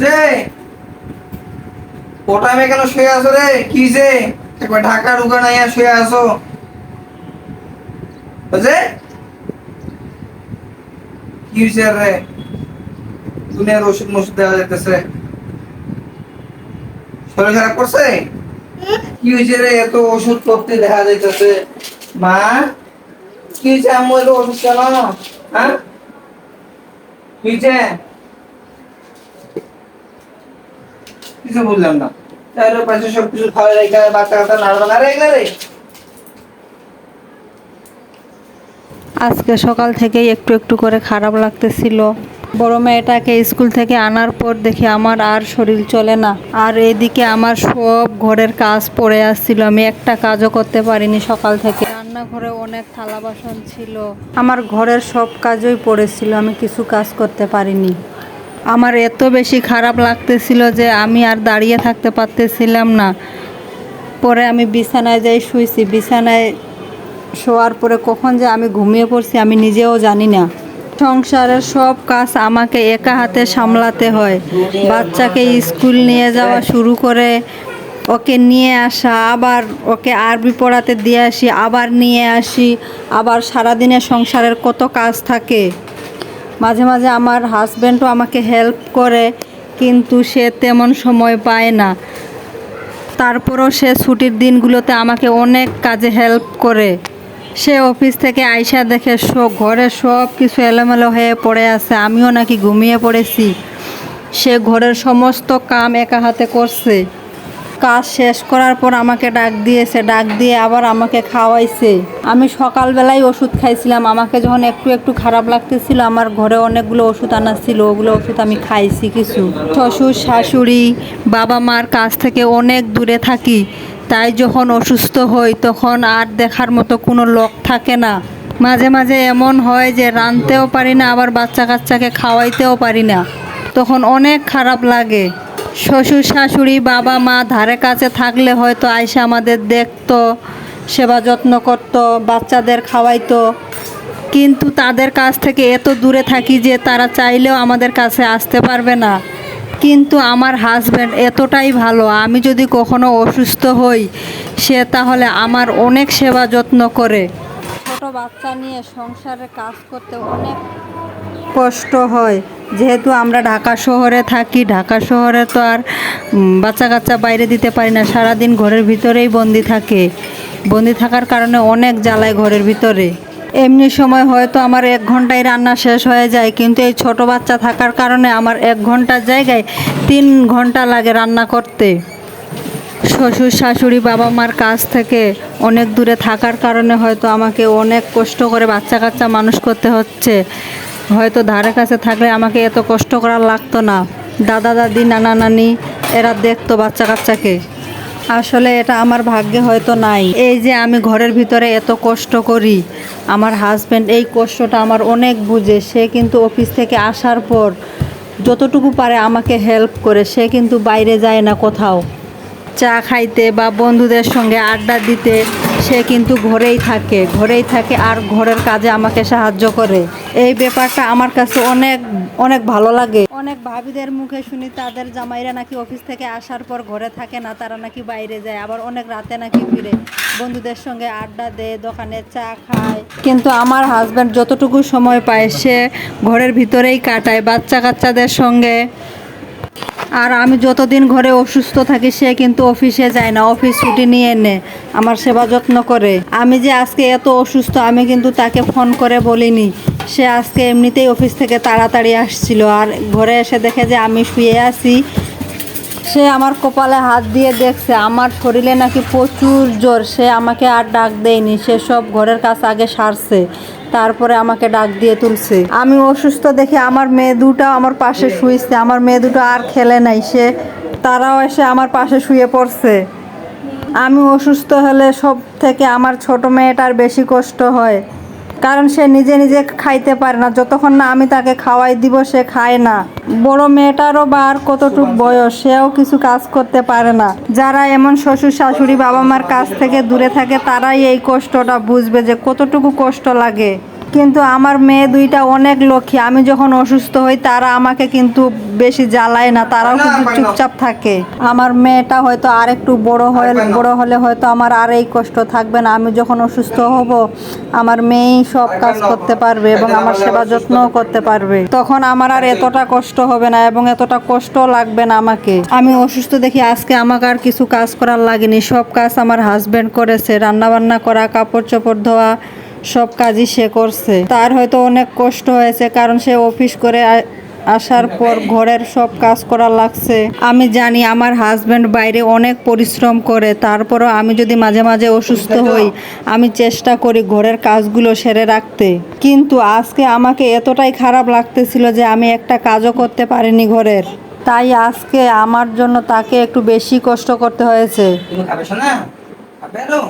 যে ওটামে কেন শুয়ে আছো রে? কি যে একবার ঢাকা ঢুকা নাই আর শুয়ে আছো? যে কি হয়েছে রে? দুনিয়ার ওষুধ মশুদ দেওয়া যাইতেছে, শরীর খারাপ করছে? কি হয়েছে রে? এত ওষুধ করতে দেখা যাইতেছে। মা, কি হয়েছে? আম্মু এত ওষুধ কেন? হ্যাঁ, কি হয়েছে? কিছু বললাম না। তাহলে পাশে সবকিছু খাওয়া রেখে বাচ্চা কাচ্চা নাড়বা না রে এগুলা রে। আজকে সকাল থেকেই একটু একটু করে খারাপ লাগতেছিল। বড় মেয়েটাকে স্কুল থেকে আনার পর দেখি আমার আর শরীর চলে না, আর এদিকে আমার সব ঘরের কাজ পড়ে আসছিল। আমি একটা কাজও করতে পারিনি সকাল থেকে। রান্নাঘরে অনেক থালা বাসন ছিল, আমার ঘরের সব কাজই পড়েছিল, আমি কিছু কাজ করতে পারিনি। আমার এত বেশি খারাপ লাগতেছিল যে আমি আর দাঁড়িয়ে থাকতে পারতেছিলাম না। পরে আমি বিছানায় যাই শুয়েছি। বিছানায় শোয়ার পরে কখন যে আমি ঘুমিয়ে পড়ছি আমি নিজেও জানি না। সংসারের সব কাজ আমাকে একা হাতে সামলাতে হয়। বাচ্চাকে স্কুল নিয়ে যাওয়া শুরু করে, ওকে নিয়ে আসা, আবার ওকে আরবি পড়াতে দিয়ে আসি, আবার নিয়ে আসি, আবার সারাদিনের সংসারের কত কাজ থাকে। মাঝে মাঝে আমার হাজব্যান্ডও আমাকে হেল্প করে, কিন্তু সে তেমন সময় পায় না। তারপরও সে ছুটির দিনগুলোতে আমাকে অনেক কাজে হেল্প করে। সে অফিস থেকে আইসা দেখে ঘরে সব কিছু এলোমেলো হয়ে পড়ে আছে, আমিও নাকি ঘুমিয়ে পড়েছি। সে ঘরের সমস্ত কাম একা হাতে করছে। কাজ শেষ করার পর আমাকে ডাক দিয়েছে, ডাক দিয়ে আবার আমাকে খাওয়াইছে। আমি সকালবেলায় ওষুধ খাইছিলাম। আমাকে যখন একটু একটু খারাপ লাগতেছিল, আমার ঘরে অনেকগুলো ওষুধ আনা ছিল, ওগুলো ওষুধ আমি খাইছি কিছু। শ্বশুর শাশুড়ি বাবা মার কাছ থেকে অনেক দূরে থাকি, তাই যখন অসুস্থ হই তখন আর দেখার মতো কোনো লোক থাকে না। মাঝে মাঝে এমন হয় যে রাঁধতেও পারি না, আবার বাচ্চা কাচ্চাকে খাওয়াইতেও পারি না, তখন অনেক খারাপ লাগে। শ্বশুর শাশুড়ি বাবা মা ধারে কাছে থাকলে হয়তো আয়সা আমাদের দেখতো, সেবা যত্ন করতো, বাচ্চাদের খাওয়াইতো, কিন্তু তাদের কাছ থেকে এত দূরে থাকি যে তারা চাইলেও আমাদের কাছে আসতে পারবে না। কিন্তু আমার হাজব্যান্ড এতটাই ভালো, আমি যদি কখনো অসুস্থ হই সে তাহলে আমার অনেক সেবা যত্ন করে। ছোট বাচ্চা নিয়ে সংসারে কাজ করতে অনেক কষ্ট হয়, যেহেতু আমরা ঢাকা শহরে থাকি। ঢাকা শহরে তো আর বাচ্চা কাচ্চা বাইরে দিতে পারি না, সারাদিন ঘরের ভিতরেই বন্দি থাকে। বন্দি থাকার কারণে অনেক জ্বালায় ঘরের ভিতরে। এমনি সময় হয়তো আমার 1 ঘন্টায় রান্না শেষ হয়ে যায়, কিন্তু এই ছোট বাচ্চা থাকার কারণে আমার 1 ঘন্টার জায়গায় 3 ঘন্টা লাগে রান্না করতে। শ্বশুর শাশুড়ি বাবা মার কাছ থেকে অনেক দূরে থাকার কারণে হয়তো আমাকে অনেক কষ্ট করে বাচ্চা কাচ্চা মানুষ করতে হচ্ছে। হয়তো ধারে কাছে থাকলে আমাকে এত কষ্ট করার লাগতো না। দাদা দাদি নানা নানি এরা দেখতো বাচ্চা কাচ্চাকে। আসলে এটা আমার ভাগ্যে হয়তো নাই, এই যে আমি ঘরের ভিতরে এত কষ্ট করি। আমার হাজব্যান্ড এই কষ্টটা আমার অনেক বুঝে। সে কিন্তু অফিস থেকে আসার পর যতটুকু পারে আমাকে হেল্প করে। সে কিন্তু বাইরে যায় না কোথাও চা খাইতে বা বন্ধুদের সঙ্গে আড্ডা দিতে। সে কিন্তু ঘরেই থাকে আর ঘরের কাজে আমাকে সাহায্য করে। এই ব্যাপারটা আমার কাছে অনেক অনেক ভালো লাগে। অনেক ভাবিদের মুখে শুনি তাদের জামাইরা নাকি অফিস থেকে আসার পর ঘরে থাকে না, তারা নাকি বাইরে যায়, আবার অনেক রাতে নাকি ফিরে, বন্ধুদের সঙ্গে আড্ডা দেয়, দোকানে চা খায়। কিন্তু আমার হাজব্যান্ড যতটুকু সময় পায় সে ঘরের ভিতরেই কাটায় বাচ্চা কাচ্চাদের সঙ্গে। আর আমি যতদিন ঘরে অসুস্থ থাকি সে কিন্তু অফিসে যায় না, অফিস ছুটি নিয়ে নে, আমার সেবা যত্ন করে। আমি যে আজকে এত অসুস্থ আমি কিন্তু তাকে ফোন করে বলিনি। সে আজকে এমনিতেই অফিস থেকে তাড়াতাড়ি আসছিল, আর ঘরে এসে দেখে যে আমি শুয়ে আছি। সে আমার কপালে হাত দিয়ে দেখছে আমার শরীরে নাকি প্রচুর জ্বর। সে আমাকে আর ডাক দেয়নি, সে সব ঘরের কাজ আগে সারছে, তারপরে আমাকে ডাক দিয়ে তুলছে। আমি অসুস্থ দেখে আমার মেয়ে দুটো আমার পাশে শুয়েছে। আমার মেয়ে দুটো আর খেলে নাই, তারাও এসে আমার পাশে শুয়ে পড়ছে। আমি অসুস্থ হলে সব থেকে আমার ছোট মেয়েটার বেশি কষ্ট হয়, কারণ সে নিজে নিজে খাইতে পারে না। যতক্ষণ না আমি তাকে খাওয়াই দিব সে খায় না। বড় মেয়েটারও বা আর কতটুক বয়স, সেও কিছু কাজ করতে পারে না। যারা এমন শ্বশুর শাশুড়ি বাবা মার কাছ থেকে দূরে থাকে তারাই এই কষ্টটা বুঝবে যে কতটুকু কষ্ট লাগে। কিন্তু আমার মেয়ে দুইটা অনেক লক্ষ্মী, আমি যখন অসুস্থ হই তারা আমাকে কিন্তু বেশি জ্বালায় না, তারাও কিন্তু চুপচাপ থাকে। আমার মেয়েটা হয়তো আর একটু বড় হলে হয়তো আমার আর এই কষ্ট থাকবে না। আমি যখন অসুস্থ হব আমার মেয়েই সব কাজ করতে পারবে এবং আমার সেবা যত্নও করতে পারবে, তখন আমার আর এতটা কষ্ট হবে না এবং এতটা কষ্ট লাগবে না আমাকে। আমি অসুস্থ দেখি আজকে আমাকে আর কিছু কাজ করার লাগেনি, সব কাজ আমার হাজবেন্ড করেছে, রান্না বান্না করা, কাপড় চোপড় ধোয়া, সব কাজই সে করছে। তার হয়তো অনেক কষ্ট হয়েছে কারণ সে অফিস করে আসার পর ঘরের সব কাজ করা লাগছে। আমি জানি আমার হাজবেন্ড বাইরে অনেক পরিশ্রম করে, তারপরও আমি যদি মাঝে মাঝে অসুস্থ হই আমি চেষ্টা করি ঘরের কাজগুলো সেরে রাখতে। কিন্তু আজকে আমাকে এতটাই খারাপ লাগতেছিল যে আমি একটা কাজও করতে পারিনি ঘরের, তাই আজকে আমার জন্য তাকে একটু বেশি কষ্ট করতে হয়েছে। তুমি খাবে শোনা? খাবে আলো?